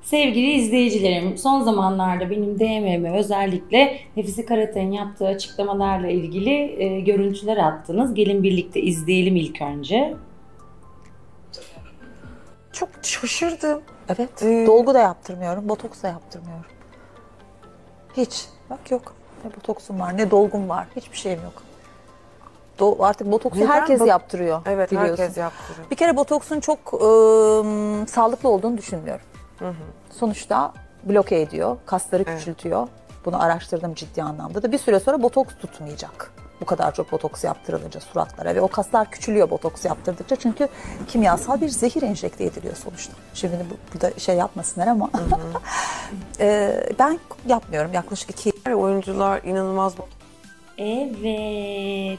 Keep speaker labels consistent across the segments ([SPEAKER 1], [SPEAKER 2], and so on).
[SPEAKER 1] Sevgili izleyicilerim, son zamanlarda benim DM'me özellikle Nefise Karatay'ın yaptığı açıklamalarla ilgili görüntüler attınız. Gelin birlikte izleyelim ilk önce.
[SPEAKER 2] Çok şaşırdım. Evet. Dolgu da yaptırmıyorum, botoks da yaptırmıyorum. Hiç. Bak yok. Ne botoksum var, ne dolgum var. Hiçbir şeyim yok. Artık botoksu
[SPEAKER 3] Neden?
[SPEAKER 2] herkes yaptırıyor.
[SPEAKER 3] Evet,
[SPEAKER 2] biliyorsun.
[SPEAKER 3] herkes yaptırıyor.
[SPEAKER 2] Bir kere botoksun çok sağlıklı olduğunu düşünmüyorum. Sonuçta bloke ediyor, kasları küçültüyor. Bunu araştırdım ciddi anlamda da. Bir süre sonra botoks tutmayacak. Bu kadar çok botoks yaptırılınca suratlara ve o kaslar küçülüyor botoks yaptırdıkça. Çünkü kimyasal bir zehir enjekte ediliyor sonuçta. Şimdi burada şey yapmasınlar ama ben yapmıyorum yaklaşık 2 yıl.
[SPEAKER 3] Oyuncular inanılmaz
[SPEAKER 1] Evet.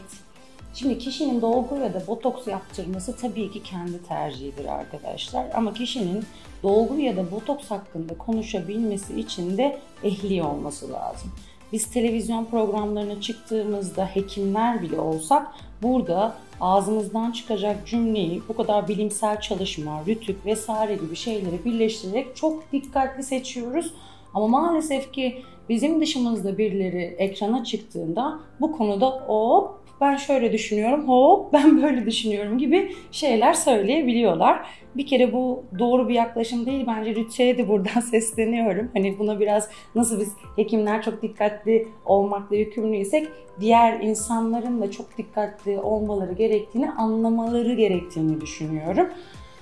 [SPEAKER 1] Şimdi kişinin dolgu ya da botoks yaptırması tabii ki kendi tercihidir arkadaşlar. Ama kişinin dolgu ya da botoks hakkında konuşabilmesi için de ehli olması lazım. Biz televizyon programlarına çıktığımızda hekimler bile olsak burada ağzımızdan çıkacak cümleyi bu kadar bilimsel çalışma, rütük vesaire gibi şeyleri birleştirerek çok dikkatli seçiyoruz. Ama maalesef ki bizim dışımızda birileri ekrana çıktığında bu konuda hop ben şöyle düşünüyorum, hop ben böyle düşünüyorum gibi şeyler söyleyebiliyorlar. Bir kere bu doğru bir yaklaşım değil. Bence Rütü'ye de buradan sesleniyorum. Hani buna biraz nasıl biz hekimler çok dikkatli olmakla yükümlüysek diğer insanların da çok dikkatli olmaları gerektiğini, anlamaları gerektiğini düşünüyorum.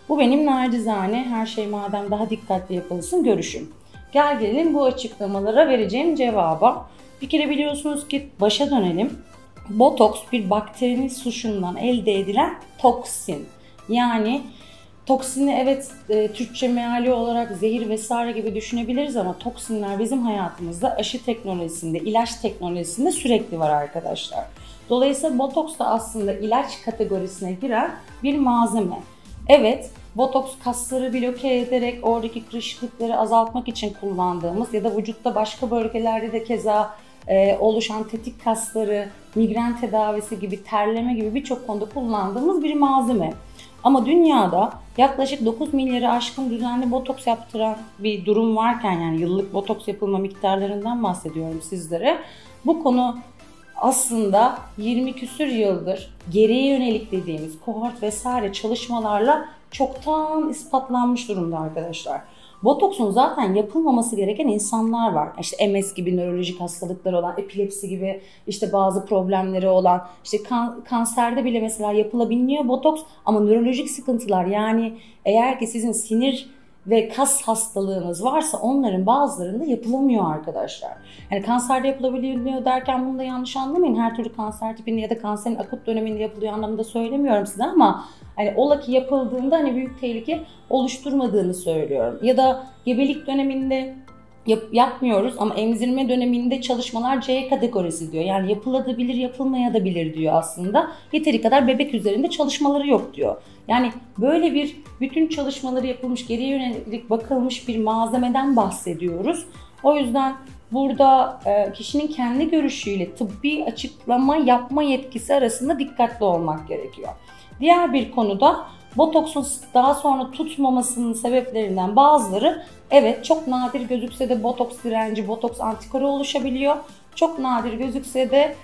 [SPEAKER 1] Bu benim nacizane her şey madem daha dikkatli yapılsın görüşüm. Gel gelelim bu açıklamalara vereceğim cevaba. Bir kere biliyorsunuz ki başa dönelim. Botoks bir bakterinin suşundan elde edilen toksin. Yani toksini evet Türkçe meali olarak zehir vesaire gibi düşünebiliriz ama toksinler bizim hayatımızda aşı teknolojisinde, ilaç teknolojisinde sürekli var arkadaşlar. Dolayısıyla botoks da aslında ilaç kategorisine giren bir malzeme. Evet, botoks kasları bloke ederek oradaki kırışıklıkları azaltmak için kullandığımız ya da vücutta başka bölgelerde de keza oluşan tetik kasları, migren tedavisi gibi, terleme gibi birçok konuda kullandığımız bir malzeme. Ama dünyada yaklaşık 9 milyarı aşkın düzenli botoks yaptıran bir durum varken, yani yıllık botoks yapılma miktarlarından bahsediyorum sizlere. Bu konu aslında 20 küsür yıldır geriye yönelik dediğimiz kohort vesaire çalışmalarla çoktan ispatlanmış durumda arkadaşlar. Botoksun zaten yapılmaması gereken insanlar var. İşte MS gibi nörolojik hastalıkları olan, epilepsi gibi işte bazı problemleri olan, işte kanserde bile mesela yapılabiliyor botoks ama nörolojik sıkıntılar, yani eğer ki sizin sinir ve kas hastalığınız varsa onların bazılarında yapılamıyor arkadaşlar. Yani kanserde yapılabiliyor derken bunu da yanlış anlamayın. Her türlü kanser tipinde ya da kanserin akut döneminde yapılıyor anlamında söylemiyorum size ama hani ola ki yapıldığında hani büyük tehlike oluşturmadığını söylüyorum. Ya da gebelik döneminde yapmıyoruz ama emzirme döneminde çalışmalar C kategorisi diyor. Yani yapılabilir, yapılmayabilir diyor aslında. Yeteri kadar bebek üzerinde çalışmaları yok diyor. Yani böyle bir bütün çalışmaları yapılmış, geriye yönelik bakılmış bir malzemeden bahsediyoruz. O yüzden burada kişinin kendi görüşüyle tıbbi açıklama yapma yetkisi arasında dikkatli olmak gerekiyor. Diğer bir konuda botoksun daha sonra tutmamasının sebeplerinden bazıları, evet çok nadir gözükse de botoks direnci, botoks antikoru oluşabiliyor. Çok nadir gözükse de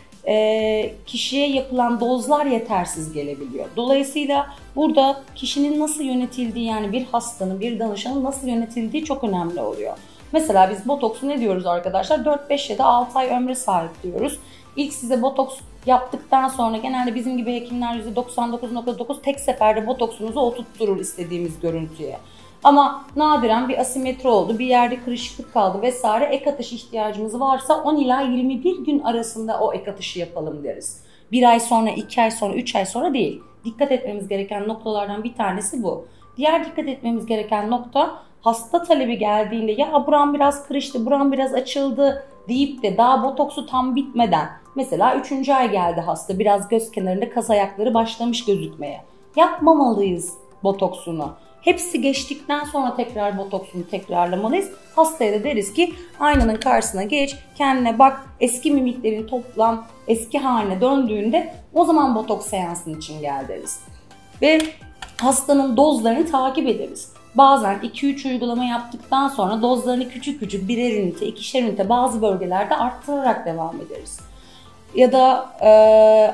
[SPEAKER 1] kişiye yapılan dozlar yetersiz gelebiliyor. Dolayısıyla burada kişinin nasıl yönetildiği, yani bir hastanın, bir danışanın nasıl yönetildiği çok önemli oluyor. Mesela biz botoksu ne diyoruz arkadaşlar? 4-5 ya da 6 ay ömre sahip diyoruz. İlk size botoks yaptıktan sonra genelde bizim gibi hekimler %99.9 tek seferde botoksunuzu oturtturur istediğimiz görüntüye. Ama nadiren bir asimetri oldu, bir yerde kırışıklık kaldı vesaire, ek atış ihtiyacımız varsa 10 ila 21 gün arasında o ek atışı yapalım deriz. 1 ay sonra, 2 ay sonra, 3 ay sonra değil. Dikkat etmemiz gereken noktalardan bir tanesi bu. Diğer dikkat etmemiz gereken nokta, hasta talebi geldiğinde ya buram biraz kırıştı, buram biraz açıldı deyip de daha botoksu tam bitmeden, mesela 3. ay geldi hasta, biraz göz kenarında kas ayakları başlamış gözükmeye. Yapmamalıyız botoksunu. Hepsi geçtikten sonra tekrar botoksunu tekrarlamalıyız. Hastaya da deriz ki aynanın karşısına geç, kendine bak, eski mimiklerin toplam eski haline döndüğünde o zaman botoks seansın için gel deriz. Ve hastanın dozlarını takip ederiz. bazen 2-3 uygulama yaptıktan sonra dozlarını küçük küçük birer ünite, ikişer ünite bazı bölgelerde arttırarak devam ederiz. Ya da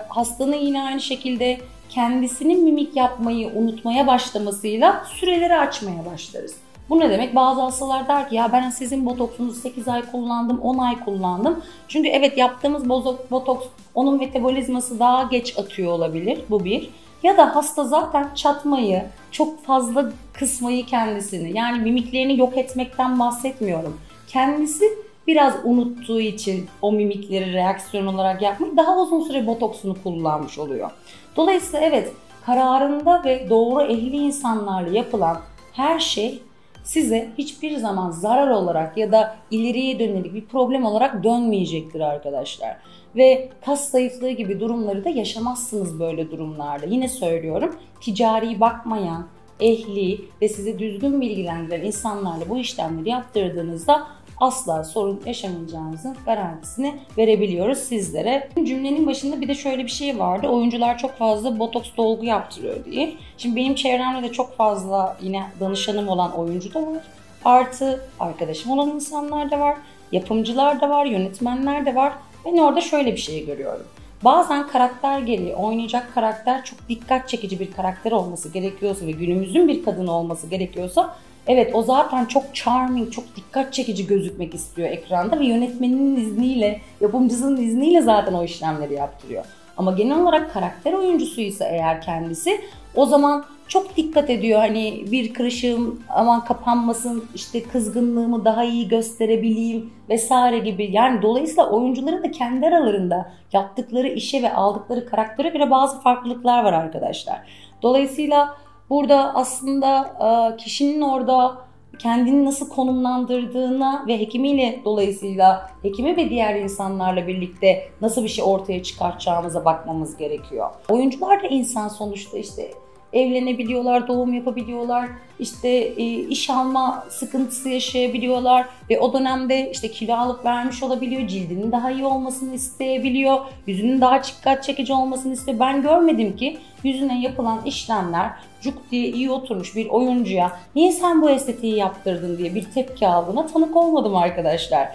[SPEAKER 1] hastanın yine aynı şekilde kendisinin mimik yapmayı unutmaya başlamasıyla süreleri açmaya başlarız. Bu ne demek? Bazı hastalar der ki ya ben sizin botoksunuzu 8 ay kullandım, 10 ay kullandım. Çünkü evet yaptığımız botoks onun metabolizması daha geç atıyor olabilir. Bu bir. Ya da hasta zaten çatmayı, çok fazla kısmayı kendisini, yani mimiklerini yok etmekten bahsetmiyorum. Kendisi biraz unuttuğu için o mimikleri reaksiyon olarak yapmayı daha uzun süre botoksunu kullanmış oluyor. Dolayısıyla evet, kararında ve doğru ehli insanlarla yapılan her şey size hiçbir zaman zarar olarak ya da ileriye dönelik bir problem olarak dönmeyecektir arkadaşlar. Ve kas zayıflığı gibi durumları da yaşamazsınız böyle durumlarda. Yine söylüyorum, ticari bakmayan, ehli ve size düzgün bilgilendiren insanlarla bu işlemleri yaptırdığınızda asla sorun yaşamayacağınızın garantisini verebiliyoruz sizlere. Cümlenin başında bir de şöyle bir şey vardı. Oyuncular çok fazla botoks dolgu yaptırıyor diye. Şimdi benim çevremde de çok fazla yine danışanım olan oyuncu da var. Artı arkadaşım olan insanlar da var. Yapımcılar da var, yönetmenler de var. Ben orada şöyle bir şey görüyorum. Bazen karakter gereği oynayacak karakter çok dikkat çekici bir karakter olması gerekiyorsa ve günümüzün bir kadını olması gerekiyorsa evet, o zaten çok charming, çok dikkat çekici gözükmek istiyor ekranda ve yönetmeninin izniyle, yapımcısının izniyle zaten o işlemleri yaptırıyor. Ama genel olarak karakter oyuncusuysa eğer kendisi, o zaman çok dikkat ediyor. Hani bir kırışığım aman kapanmasın, işte kızgınlığımı daha iyi gösterebileyim vesaire gibi. Yani dolayısıyla oyuncuların da kendi aralarında yaptıkları işe ve aldıkları karaktere göre bazı farklılıklar var arkadaşlar. Dolayısıyla burada aslında kişinin orada kendini nasıl konumlandırdığına ve hekimiyle, dolayısıyla hekimi ve diğer insanlarla birlikte nasıl bir şey ortaya çıkartacağımıza bakmamız gerekiyor. Oyuncular da insan sonuçta, işte evlenebiliyorlar, doğum yapabiliyorlar, işte iş alma sıkıntısı yaşayabiliyorlar ve o dönemde işte kilo alıp vermiş olabiliyor, cildinin daha iyi olmasını isteyebiliyor, yüzünün daha dikkat çekici olmasını istiyor. Ben görmedim ki yüzüne yapılan işlemler cuk diye iyi oturmuş bir oyuncuya niye sen bu estetiği yaptırdın diye bir tepki aldığına tanık olmadım arkadaşlar.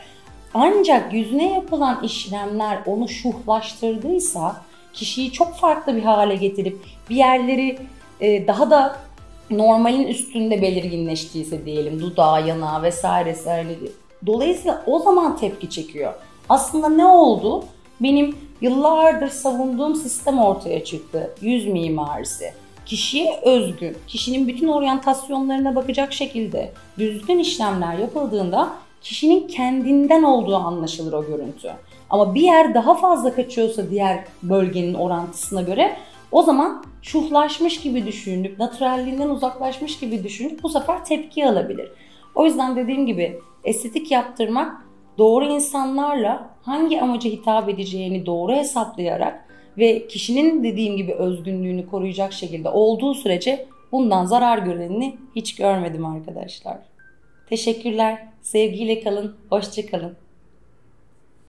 [SPEAKER 1] Ancak yüzüne yapılan işlemler onu şuhlaştırdıysa, kişiyi çok farklı bir hale getirip bir yerleri daha da normalin üstünde belirginleştiyse diyelim, dudağı, yanağı vesairesi, yani dolayısıyla o zaman tepki çekiyor. Aslında ne oldu? Benim yıllardır savunduğum sistem ortaya çıktı. Yüz mimarisi. Kişiye özgü, kişinin bütün oryantasyonlarına bakacak şekilde düzgün işlemler yapıldığında kişinin kendinden olduğu anlaşılır o görüntü. Ama bir yer daha fazla kaçıyorsa diğer bölgenin orantısına göre, o zaman şuhlaşmış gibi düşünüp, natürelliğinden uzaklaşmış gibi düşünüp bu sefer tepki alabilir. O yüzden dediğim gibi estetik yaptırmak doğru insanlarla hangi amaca hitap edeceğini doğru hesaplayarak ve kişinin dediğim gibi özgünlüğünü koruyacak şekilde olduğu sürece bundan zarar görenini hiç görmedim arkadaşlar. Teşekkürler. Sevgiyle kalın. Hoşça kalın.